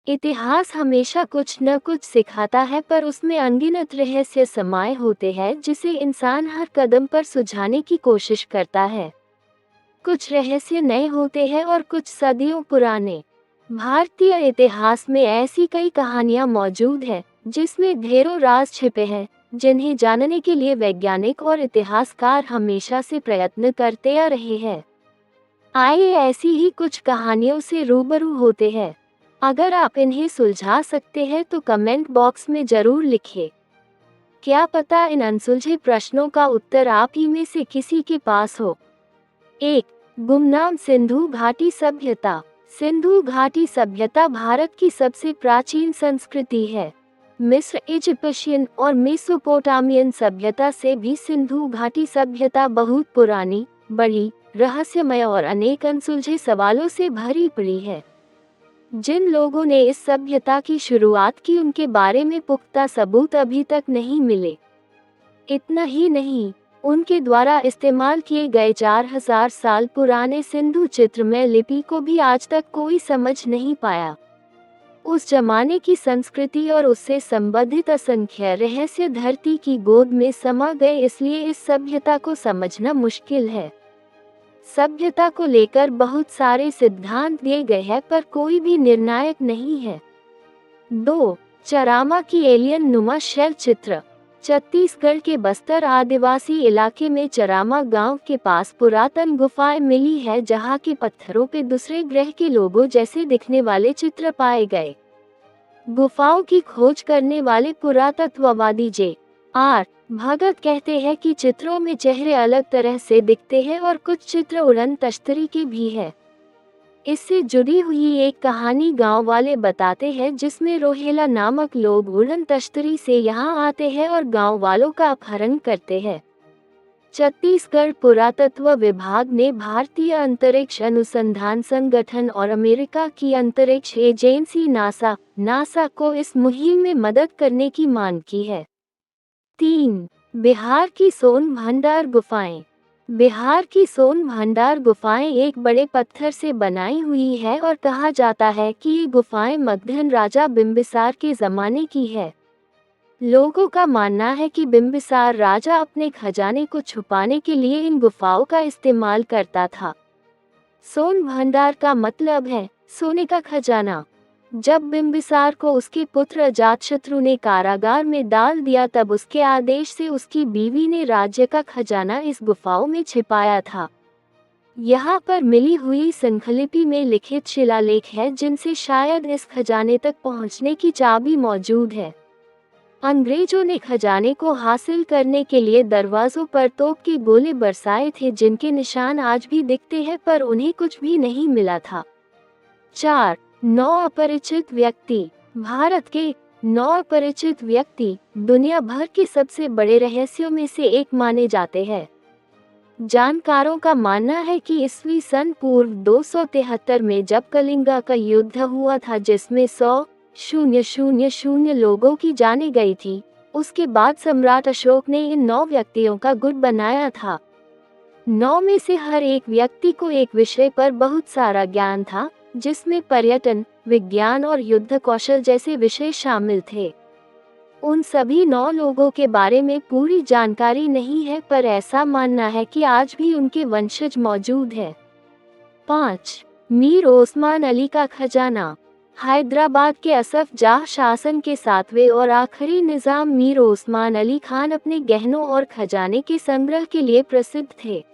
इतिहास हमेशा कुछ न कुछ सिखाता है, पर उसमें अनगिनत रहस्य समाये होते हैं जिसे इंसान हर कदम पर सुलझाने की कोशिश करता है। कुछ रहस्य नए होते हैं और कुछ सदियों पुराने। भारतीय इतिहास में ऐसी कई कहानियां मौजूद हैं जिसमें ढेरों राज छिपे हैं, जिन्हें जानने के लिए वैज्ञानिक और इतिहासकार हमेशा से प्रयत्न करते आ रहे हैं। आइए ऐसी ही कुछ कहानियों से रूबरू होते हैं। अगर आप इन्हें सुलझा सकते हैं तो कमेंट बॉक्स में जरूर लिखिए। क्या पता इन अनसुलझे प्रश्नों का उत्तर आप ही में से किसी के पास हो। 1. गुमनाम सिंधु घाटी सभ्यता। सिंधु घाटी सभ्यता भारत की सबसे प्राचीन संस्कृति है। मिस्र, इजिप्शियन और मेसोपोटामियन सभ्यता से भी सिंधु घाटी सभ्यता बहुत पुरानी, बड़ी, रहस्यमय और अनेक अनसुलझे सवालों से भरी पड़ी है। जिन लोगों ने इस सभ्यता की शुरुआत की उनके बारे में पुख्ता सबूत अभी तक नहीं मिले। इतना ही नहीं, उनके द्वारा इस्तेमाल किए गए 4000 साल पुराने सिंधु चित्रमय लिपि को भी आज तक कोई समझ नहीं पाया। उस जमाने की संस्कृति और उससे संबंधित असंख्य रहस्य धरती की गोद में समा गए, इसलिए इस सभ्यता को समझना मुश्किल है। सभ्यता को लेकर बहुत सारे सिद्धांत दिए गए हैं, पर कोई भी निर्णायक नहीं है। 2. चरामा की एलियन नुमा शैल चित्र। छत्तीसगढ़ के बस्तर आदिवासी इलाके में चरामा गांव के पास पुरातन गुफाएं मिली है, जहां के पत्थरों पे दूसरे ग्रह के लोगों जैसे दिखने वाले चित्र पाए गए। गुफाओं की खोज करने वाले पुरातत्ववादी जे.आर. भगत कहते हैं कि चित्रों में चेहरे अलग तरह से दिखते हैं और कुछ चित्र उड़न तश्तरी के भी है। इससे जुड़ी हुई एक कहानी गांव वाले बताते हैं, जिसमें रोहेला नामक लोग उड़न तश्तरी से यहां आते हैं और गांव वालों का अपहरण करते हैं। छत्तीसगढ़ पुरातत्व विभाग ने भारतीय अंतरिक्ष अनुसंधान संगठन और अमेरिका की अंतरिक्ष एजेंसी नासा को इस मुहिम में मदद करने की मांग की है। 3. बिहार की सोन भंडार गुफाएं। बिहार की सोन भंडार गुफाएं एक बड़े पत्थर से बनाई हुई है और कहा जाता है कि ये गुफाएं मगध राजा बिंबिसार के जमाने की है। लोगों का मानना है कि बिंबिसार राजा अपने खजाने को छुपाने के लिए इन गुफाओं का इस्तेमाल करता था। सोन भंडार का मतलब है सोने का खजाना। जब बिंबिसार को उसके पुत्र अजातशत्रु ने कारागार में डाल दिया, तब उसके आदेश से उसकी बीवी ने राज्य का खजाना इस गुफाओं में छिपाया था। यहाँ पर मिली हुई संखलिपि में लिखित शिलालेख है, जिनसे शायद इस खजाने तक पहुँचने की चाबी मौजूद है। अंग्रेजों ने खजाने को हासिल करने के लिए दरवाजों पर तोप के गोले बरसाए थे, जिनके निशान आज भी दिखते हैं, पर उन्हें कुछ भी नहीं मिला था। 4. 9 अपरिचित व्यक्ति। भारत के 9 अपरिचित व्यक्ति दुनिया भर के सबसे बड़े रहस्यों में से एक माने जाते हैं। जानकारों का मानना है कि ईस्वी सन पूर्व 273 में जब कलिंगा का युद्ध हुआ था, जिसमें 100,000 लोगों की जाने गई थी, उसके बाद सम्राट अशोक ने इन 9 व्यक्तियों का गुट बनाया था। 9 में से हर एक व्यक्ति को एक विषय पर बहुत सारा ज्ञान था, जिसमें पर्यटन, विज्ञान और युद्ध कौशल जैसे विषय शामिल थे। उन सभी 9 लोगों के बारे में पूरी जानकारी नहीं है, पर ऐसा मानना है कि आज भी उनके वंशज मौजूद है। 5. मीर ओस्मान अली का खजाना। हैदराबाद के असफ जाह शासन के 7वें और आखिरी निजाम मीर ओस्मान अली खान अपने गहनों और खजाने के संग्रह के लिए प्रसिद्ध थे।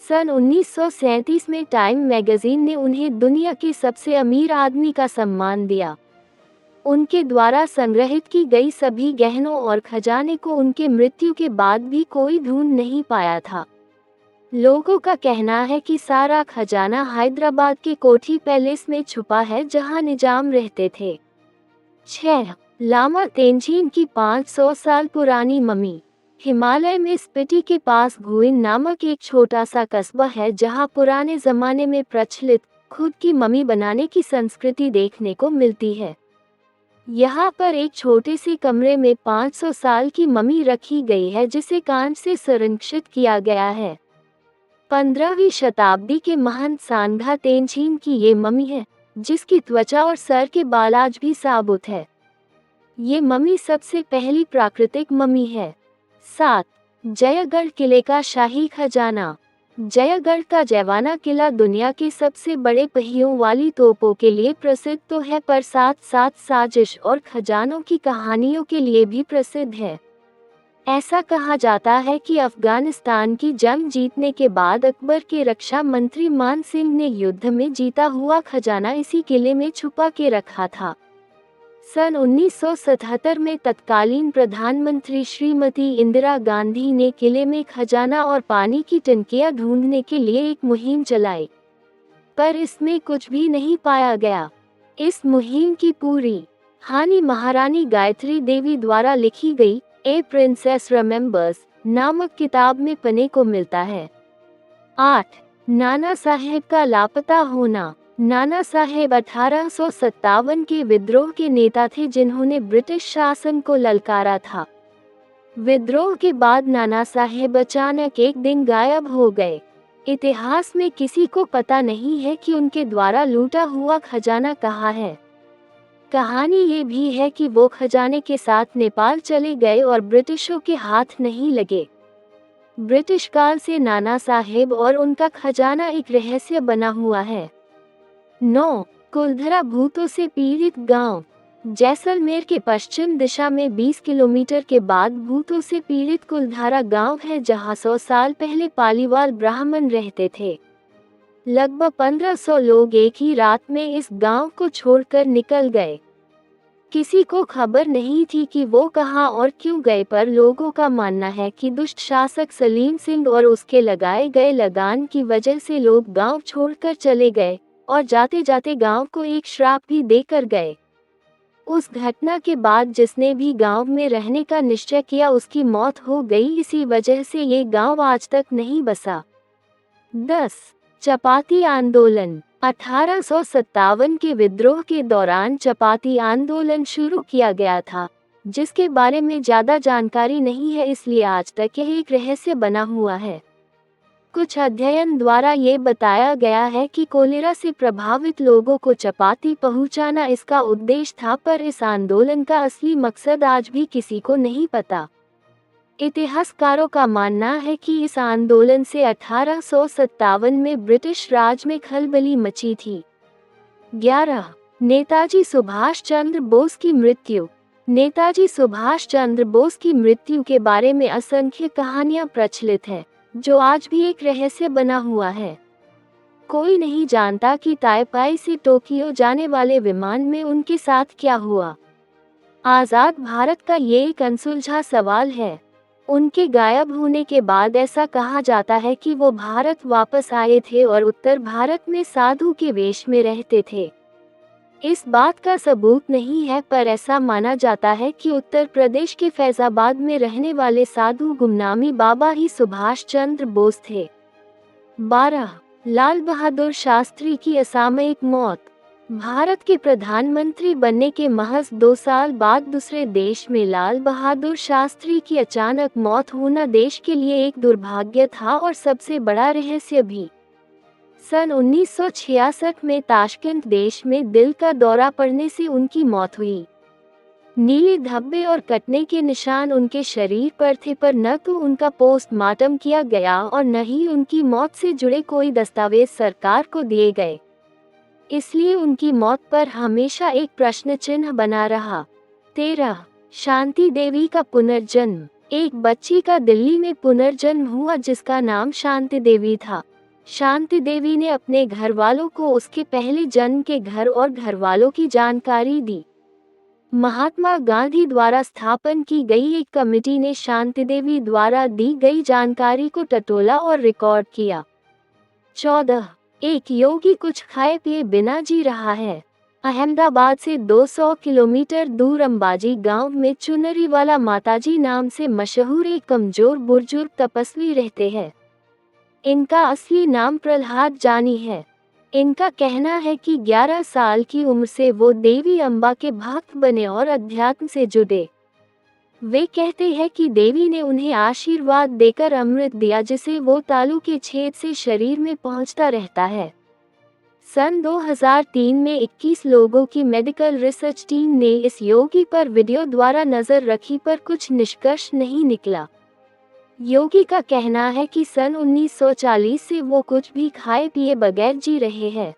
सन 1937 में टाइम मैगजीन ने उन्हें दुनिया के सबसे अमीर आदमी का सम्मान दिया। उनके द्वारा संग्रहित की गई सभी गहनों और खजाने को उनके मृत्यु के बाद भी कोई ढूंढ नहीं पाया था। लोगों का कहना है कि सारा खजाना हैदराबाद के कोठी पैलेस में छुपा है, जहां निजाम रहते थे। 6. लामा तेंजीन की 500 साल पुरानी मम्मी। हिमालय में स्पीति के पास गुइन नामक एक छोटा सा कस्बा है, जहां पुराने जमाने में प्रचलित खुद की मम्मी बनाने की संस्कृति देखने को मिलती है। यहाँ पर एक छोटे से कमरे में 500 साल की मम्मी रखी गई है, जिसे कांच से संरक्षित किया गया है। 15वीं शताब्दी के महंत सांगा तेंजीन की ये मम्मी है। जिसकी त्वचा और सर के बाल आज भी साबुत है। ये मम्मी सबसे पहली प्राकृतिक मम्मी है। 7. जयगढ़ किले का शाही खजाना। जयगढ़ का जयवाना किला दुनिया के सबसे बड़े पहियों वाली तोपों के लिए प्रसिद्ध तो है, पर साथ साथ साजिश और खजानों की कहानियों के लिए भी प्रसिद्ध है। ऐसा कहा जाता है कि अफगानिस्तान की जंग जीतने के बाद अकबर के रक्षा मंत्री मान सिंह ने युद्ध में जीता हुआ खजाना इसी किले में छुपा के रखा था। सन 1977 में तत्कालीन प्रधानमंत्री श्रीमती इंदिरा गांधी ने किले में खजाना और पानी की टंकियां ढूंढने के लिए एक मुहिम चलाई, पर इसमें कुछ भी नहीं पाया गया। इस मुहिम की पूरी कहानी महारानी गायत्री देवी द्वारा लिखी गई ए प्रिंसेस रिमेम्बर्स नामक किताब में पढ़ने को मिलता है। 8. नाना साहेब का लापता होना। नाना साहेब 1857 के विद्रोह के नेता थे जिन्होंने ब्रिटिश शासन को ललकारा था। विद्रोह के बाद नाना साहेब अचानक एक दिन गायब हो गए। इतिहास में किसी को पता नहीं है कि उनके द्वारा लूटा हुआ खजाना कहाँ है। कहानी ये भी है कि वो खजाने के साथ नेपाल चले गए और ब्रिटिशों के हाथ नहीं लगे। ब्रिटिश काल से नाना साहेब और उनका खजाना एक रहस्य बना हुआ है। 9. कुलधरा भूतों से पीड़ित गांव। जैसलमेर के पश्चिम दिशा में 20 किलोमीटर के बाद भूतों से पीड़ित कुलधारा गांव है, जहां 100 साल पहले पालीवाल ब्राह्मण रहते थे। लगभग 1500 लोग एक ही रात में इस गांव को छोड़कर निकल गए। किसी को खबर नहीं थी कि वो कहां और क्यों गए, पर लोगों का मानना है कि दुष्ट शासक सलीम सिंह और उसके लगाए गए लगान की वजह से लोग गांव छोड़कर चले गए और जाते जाते गांव को एक श्राप भी देकर गए। उस घटना के बाद जिसने भी गांव में रहने का निश्चय किया उसकी मौत हो गई। इसी वजह से ये गांव आज तक नहीं बसा। 10. चपाती आंदोलन। 1857 के विद्रोह के दौरान चपाती आंदोलन शुरू किया गया था, जिसके बारे में ज्यादा जानकारी नहीं है, इसलिए आज तक यह एक रहस्य बना हुआ है। कुछ अध्ययन द्वारा ये बताया गया है कि कोलेरा से प्रभावित लोगों को चपाती पहुंचाना इसका उद्देश्य था, पर इस आंदोलन का असली मकसद आज भी किसी को नहीं पता। इतिहासकारों का मानना है कि इस आंदोलन से 1857 में ब्रिटिश राज में खलबली मची थी। 11. नेताजी सुभाष चंद्र बोस की मृत्यु। नेताजी सुभाष चंद्र बोस की मृत्यु के बारे में असंख्य कहानियां प्रचलित हैं, जो आज भी एक रहस्य बना हुआ है। कोई नहीं जानता कि ताइपाई से टोक्यो जाने वाले विमान में उनके साथ क्या हुआ। आज़ाद भारत का ये एक अनसुलझा सवाल है। उनके गायब होने के बाद ऐसा कहा जाता है कि वो भारत वापस आए थे और उत्तर भारत में साधु के वेश में रहते थे। इस बात का सबूत नहीं है, पर ऐसा माना जाता है कि उत्तर प्रदेश के फैजाबाद में रहने वाले साधु गुमनामी बाबा ही सुभाष चंद्र बोस थे। 12. लाल बहादुर शास्त्री की असामयिक मौत। भारत के प्रधानमंत्री बनने के महज 2 साल बाद दूसरे देश में लाल बहादुर शास्त्री की अचानक मौत होना देश के लिए एक दुर्भाग्य था और सबसे बड़ा रहस्य भी। सन 1966 में ताशकंद देश में दिल का दौरा पड़ने से उनकी मौत हुई। नीले धब्बे और कटने के निशान उनके शरीर पर थे, पर न तो उनका पोस्टमार्टम किया गया और न ही उनकी मौत से जुड़े कोई दस्तावेज सरकार को दिए गए। इसलिए उनकी मौत पर हमेशा एक प्रश्न चिन्ह बना रहा। 13. शांति देवी का पुनर्जन्म। एक बच्ची का दिल्ली में पुनर्जन्म हुआ जिसका नाम शांति देवी था। शांति देवी ने अपने घर वालों को उसके पहले जन्म के घर और घर वालों की जानकारी दी। महात्मा गांधी द्वारा स्थापन की गई एक कमेटी ने शांति देवी द्वारा दी गई जानकारी को टटोला और रिकॉर्ड किया। 14. एक योगी कुछ खाए पिए बिना जी रहा है। अहमदाबाद से 200 किलोमीटर दूर अंबाजी गांव में चुनरीवाला माताजी नाम से मशहूर एक कमजोर बुजुर्ग तपस्वी रहते हैं। इनका असली नाम प्रहलाद जानी है। इनका कहना है कि 11 साल की उम्र से वो देवी अम्बा के भक्त बने और अध्यात्म से जुड़े। वे कहते हैं कि देवी ने उन्हें आशीर्वाद देकर अमृत दिया, जिसे वो तालू के छेद से शरीर में पहुंचता रहता है। सन 2003 में 21 लोगों की मेडिकल रिसर्च टीम ने इस योगी पर वीडियो द्वारा नजर रखी, पर कुछ निष्कर्ष नहीं निकला। योगी का कहना है कि सन 1940 से वो कुछ भी खाए पिए बगैर जी रहे हैं।